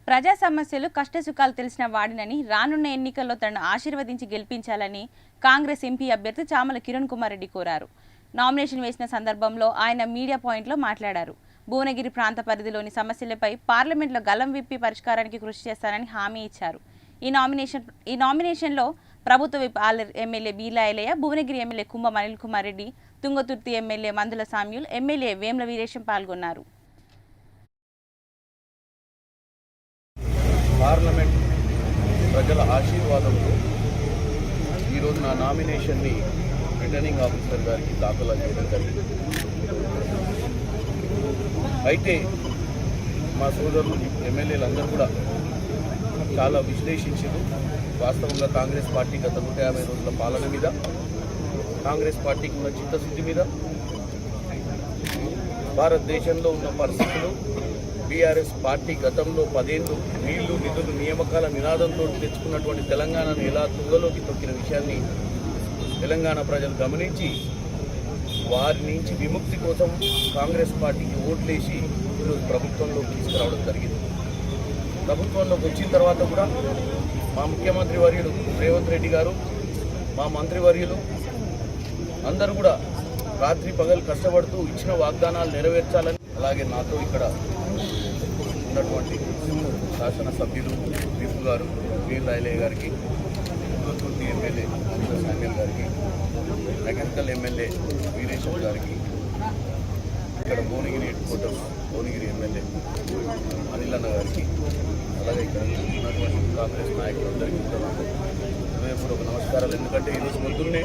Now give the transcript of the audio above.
ప్రజా సమస్యలు కష్టసుఖాలు తెలిసిన వాడినని రానున్న ఎన్నికల్లో తనను ఆశీర్వదించి గెలిపించాలని కాంగ్రెస్ ఎంపీ అభ్యర్థి చామల కిరణ్ కుమార్ రెడ్డి కోరారు. నామినేషన్ వేసిన సందర్భంలో ఆయన మీడియా పాయింట్లో మాట్లాడారు. భువనగిరి ప్రాంత పరిధిలోని సమస్యలపై పార్లమెంట్లో గలం విప్పి పరిష్కారానికి కృషి చేస్తానని హామీ ఇచ్చారు. ఈ నామినేషన్లో ప్రభుత్వ whip Aler MLA Beerla Ilaiah, Bhuvanagiri MLA Kumbham Anil Kumar Reddy, Thungathurthi MLA Mandula Samuel, MLA Vemula Veeresham పాల్గొన్నారు. పార్లమెంట్ ప్రజల ఆశీర్వాదంతో ఈరోజు నా నామినేషన్ని రిటర్నింగ్ ఆఫీసర్ గారికి దాఖలు చేయడం జరిగింది. అయితే మా సోదరులు ఎమ్మెల్యేలందరూ కూడా చాలా విశ్లేషించారు. వాస్తవంగా కాంగ్రెస్ పార్టీ గత 150 రోజుల పాలన మీద, కాంగ్రెస్ పార్టీకి ఉన్న చిత్తశుద్ధి మీద, భారతదేశంలో ఉన్న పరిస్థితులు, బీఆర్ఎస్ పార్టీ గతంలో 10 ఏళ్ళు నీళ్లు నిధులు నియామకాల నినాదంతో తెచ్చుకున్నటువంటి తెలంగాణను ఎలా తుంగలోకి తొక్కిన విషయాన్ని తెలంగాణ ప్రజలు గమనించి వారి నుంచి విముక్తి కోసం కాంగ్రెస్ పార్టీకి ఓట్లేసి ఈరోజు ప్రభుత్వంలోకి తీసుకురావడం జరిగింది. ప్రభుత్వంలోకి వచ్చిన తర్వాత కూడా మా ముఖ్యమంత్రి వర్యులు రేవంత్ రెడ్డి గారు, మా మంత్రివర్యులు అందరూ కూడా రాత్రి పగలు కష్టపడుతూ ఇచ్చిన వాగ్దానాలు నెరవేర్చాలని, అలాగే నాతో ఇక్కడ ఉన్నటువంటి శాసనసభ్యులు విప్ గారు బీలా ఎలయ్య గారికి, తుంగతుర్తి ఎమ్మెల్యే మందుల సామ్యూల్ గారికి, మెకానికల్ ఎమ్మెల్యే వీరేశం గారికి, ఇక్కడ Bhuvanagiri head quarters Bhuvanagiri MLA Anil అన్న గారికి, అలాగే ఇక్కడ ఉన్నటువంటి కాంగ్రెస్ నాయకులందరికీ కూడా నాకు హృదయపూర్వక నమస్కారాలు. ఎందుకంటే ఈరోజు పొద్దున్నే